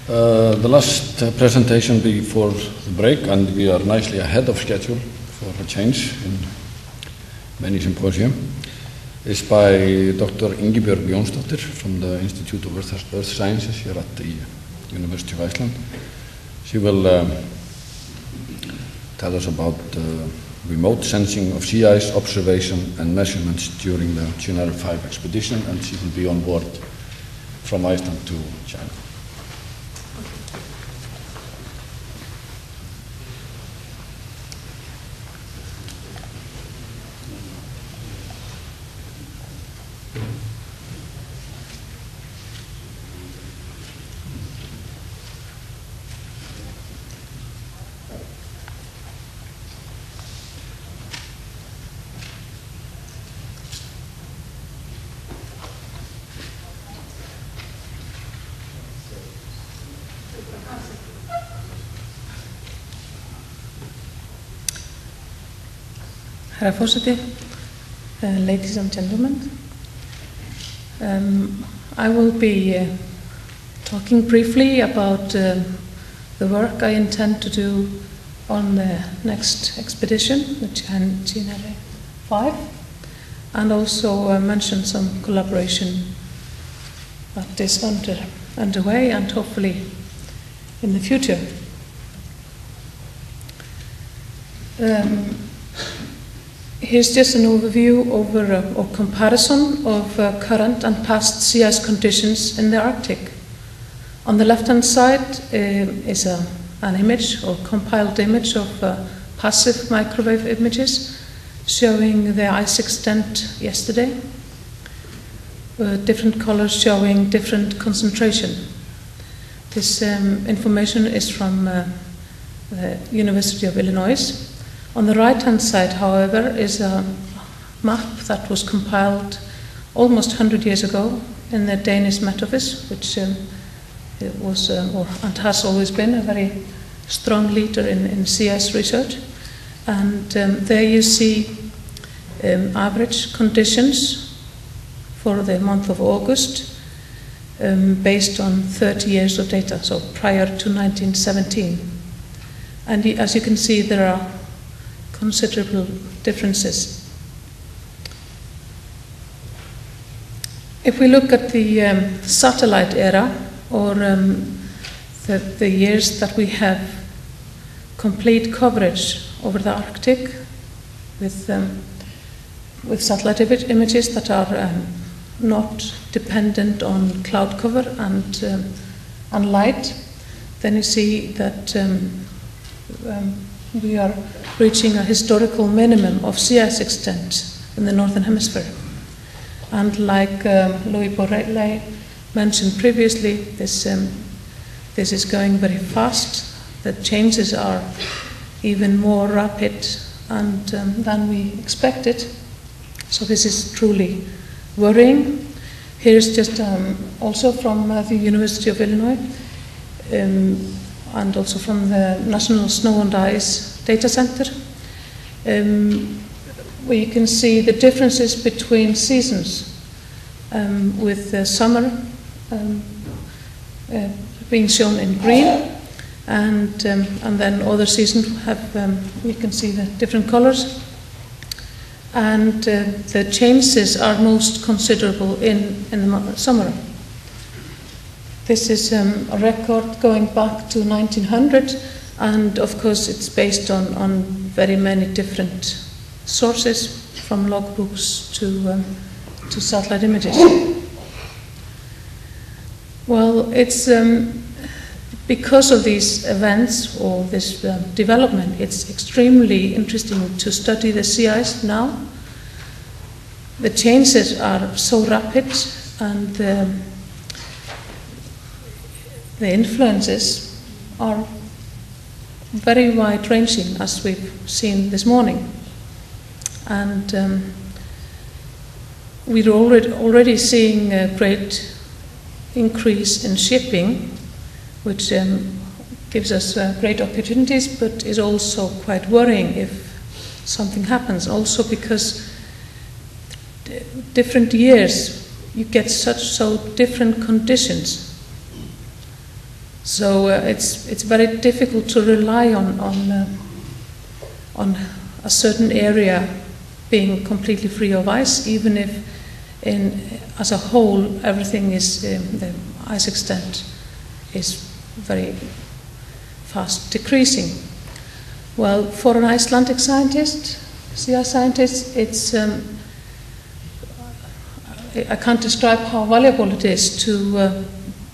The last presentation before the break, and we are nicely ahead of schedule for a change in many symposium, is by Dr. Ingibjörg Jónsdóttir from the Institute of Earth Sciences here at the University of Iceland. She will tell us about remote sensing of sea ice, observation and measurements during the CHINARE5 expedition, and she will be on board from Iceland to China. Herra Forseti, ladies and gentlemen, I will be talking briefly about the work I intend to do on the next expedition, the CHINARE5, and also mention some collaboration that is underway and hopefully in the future. Here's just an overview or comparison of current and past sea ice conditions in the Arctic. On the left-hand side is an image or compiled image of passive microwave images showing the ice extent yesterday, different colors showing different concentration. This information is from the University of Illinois. On the right-hand side, however, is a map that was compiled almost 100 years ago in the Danish Met Office, which was and has always been a very strong leader in sea ice research. And there you see average conditions for the month of August based on 30 years of data, so prior to 1917. And as you can see, there are considerable differences. If we look at the satellite era, or the years that we have complete coverage over the Arctic with satellite images that are not dependent on cloud cover and light, then you see that we are reaching a historical minimum of sea ice extent in the Northern Hemisphere. And like Louis Borrelli mentioned previously, this is going very fast. The changes are even more rapid than we expected. So this is truly worrying. Here's just also from the University of Illinois, and also from the National Snow and Ice Data Center, where you can see the differences between seasons, with the summer being shown in green, and then other seasons have, you can see the different colors, and the changes are most considerable in the summer. This is a record going back to 1900, and of course it's based on very many different sources, from logbooks to satellite images. Well, it's because of these events or this development, it's extremely interesting to study the sea ice now. The changes are so rapid, and the influences are very wide-ranging, as we've seen this morning. And we're already seeing a great increase in shipping, which gives us great opportunities, but is also quite worrying if something happens. Also because different years you get so different conditions. So it's very difficult to rely on a certain area being completely free of ice, even if as a whole everything is the ice extent is very fast decreasing. Well, for an Icelandic scientist, sea scientist, it's I can't describe how valuable it is to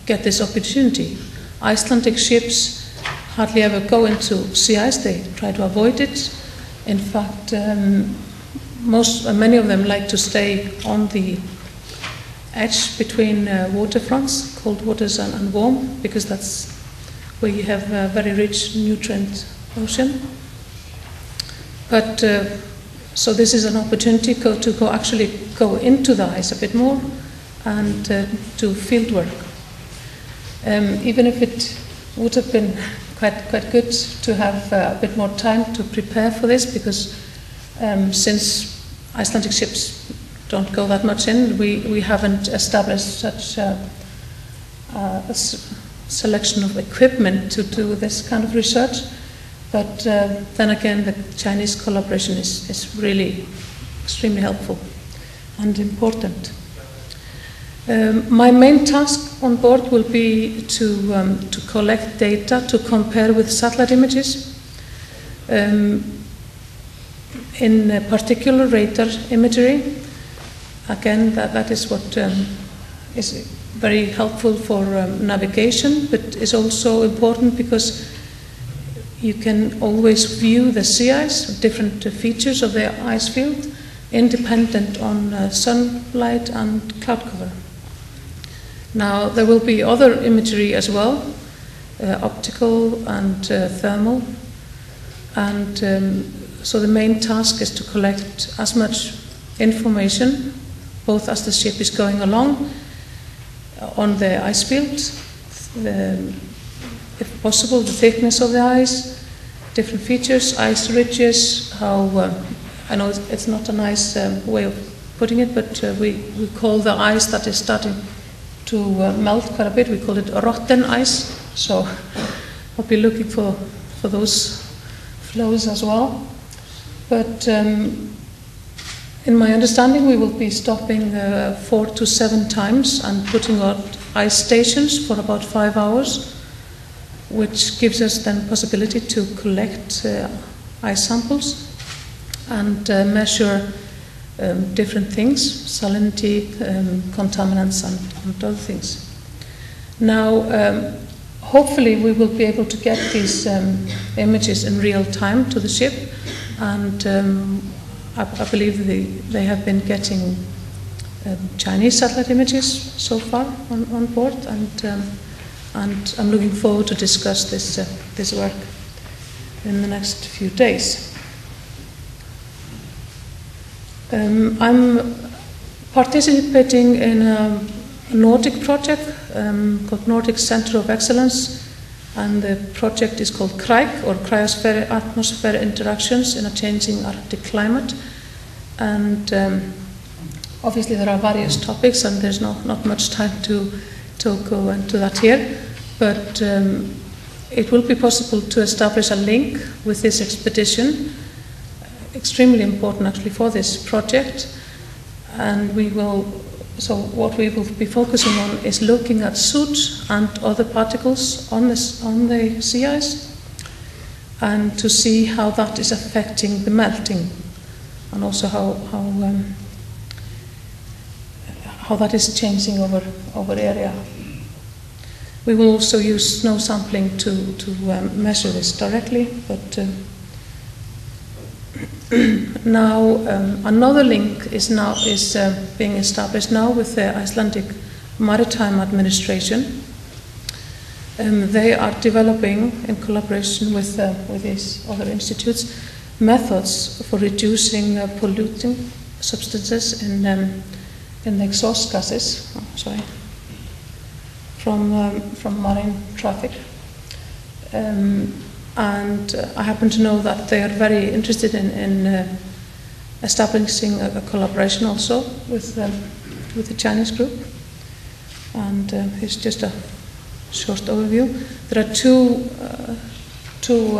get this opportunity. Icelandic ships hardly ever go into sea ice; they try to avoid it. In fact, many of them like to stay on the edge between waterfronts, cold waters and warm, because that's where you have a very rich nutrient ocean. But so this is an opportunity to actually go into the ice a bit more and do field work. Even if it would have been quite good to have a bit more time to prepare for this, because since Icelandic ships don't go that much in, we haven't established such a selection of equipment to do this kind of research. But then again, the Chinese collaboration is really extremely helpful and important. My main task on board will be to collect data to compare with satellite images. In particular, radar imagery. Again, that is what is very helpful for navigation, but is also important because you can always view the sea ice, different features of the ice field, independent on sunlight and cloud cover. Now, there will be other imagery as well, optical and thermal, and so the main task is to collect as much information, both as the ship is going along, on the ice field, if possible, the thickness of the ice, different features, ice ridges, how, I know it's not a nice way of putting it, but we call the ice that is starting to melt quite a bit, we call it rotten ice, so I'll be looking for those flows as well. But in my understanding, we will be stopping 4 to 7 times and putting out ice stations for about 5 hours, which gives us then possibility to collect ice samples and measure different things, salinity, contaminants and other things. Now, hopefully we will be able to get these images in real time to the ship, and I believe they have been getting Chinese satellite images so far on board, and I'm looking forward to discuss this work in the next few days. I'm participating in a Nordic project called Nordic Center of Excellence, and the project is called CHINARE5, or Cryosphere-Atmosphere Interactions in a Changing Arctic Climate. And obviously there are various topics, and there's not much time to go into that here, but it will be possible to establish a link with this expedition, extremely important actually for this project. And so what we will be focusing on is looking at soot and other particles on the sea ice, and to see how that is affecting the melting, and also how that is changing over area. We will also use snow sampling to measure this directly, but now another link is being established now with the Icelandic Maritime Administration. They are developing, in collaboration with these other institutes, methods for reducing polluting substances in the exhaust gases. From marine traffic. And I happen to know that they are very interested in establishing a collaboration also with the Chinese group. And it's just a short overview. There are two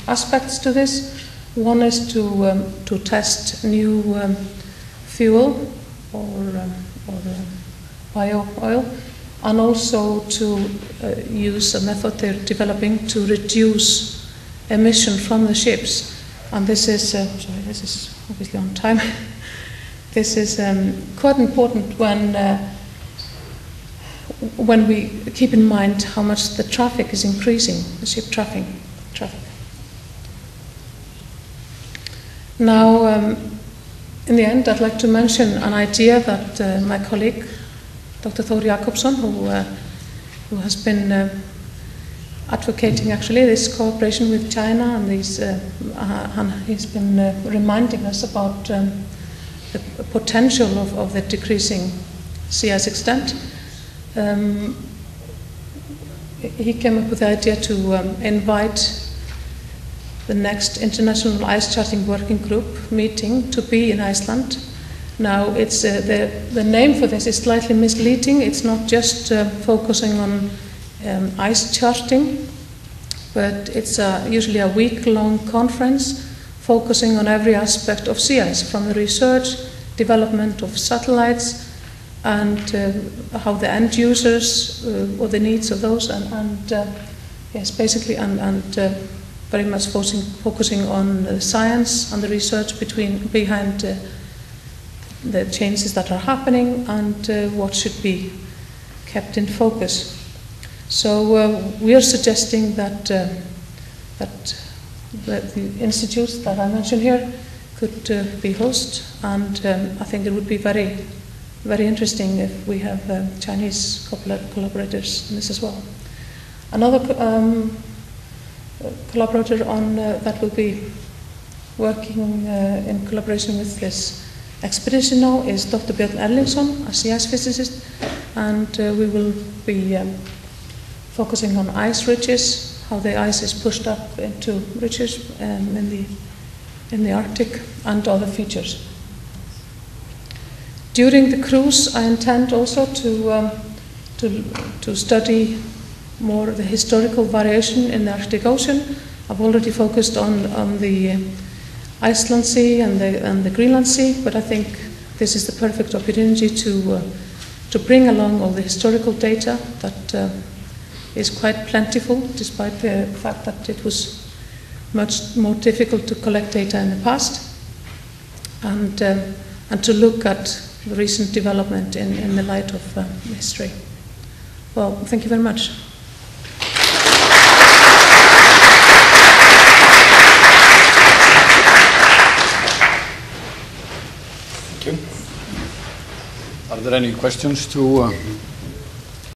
aspects to this. One is to test new fuel or bio oil, and also to use a method they're developing to reduce emission from the ships. And this is, sorry, this is obviously on time. This is quite important when we keep in mind how much the traffic is increasing, the ship traffic. Now, in the end, I'd like to mention an idea that my colleague, Dr. Thor Jakobsson, who has been advocating actually this cooperation with China, and he's been reminding us about the potential of the decreasing sea ice extent. He came up with the idea to invite the next International Ice Charting Working Group meeting to be in Iceland. Now, it's the name for this is slightly misleading. It's not just focusing on ice charting, but it's usually a week-long conference focusing on every aspect of sea ice, from the research, development of satellites, and how the end users or the needs of those, and yes, basically, and very much focusing on the science and the research behind the changes that are happening and what should be kept in focus. So we are suggesting that the institutes that I mentioned here could be host, and I think it would be very, very interesting if we have Chinese collaborators in this as well. Another collaborator on that will be working in collaboration with this expedition now is Dr. Björn Erlingsson, a sea ice physicist, and we will be focusing on ice ridges, how the ice is pushed up into ridges in the Arctic, and other features. During the cruise, I intend also to study more the historical variation in the Arctic Ocean. I've already focused on the Iceland Sea and the Greenland Sea, but I think this is the perfect opportunity to bring along all the historical data that is quite plentiful, despite the fact that it was much more difficult to collect data in the past, and to look at the recent development in the light of history. Well, thank you very much. Thank you. Are there any questions to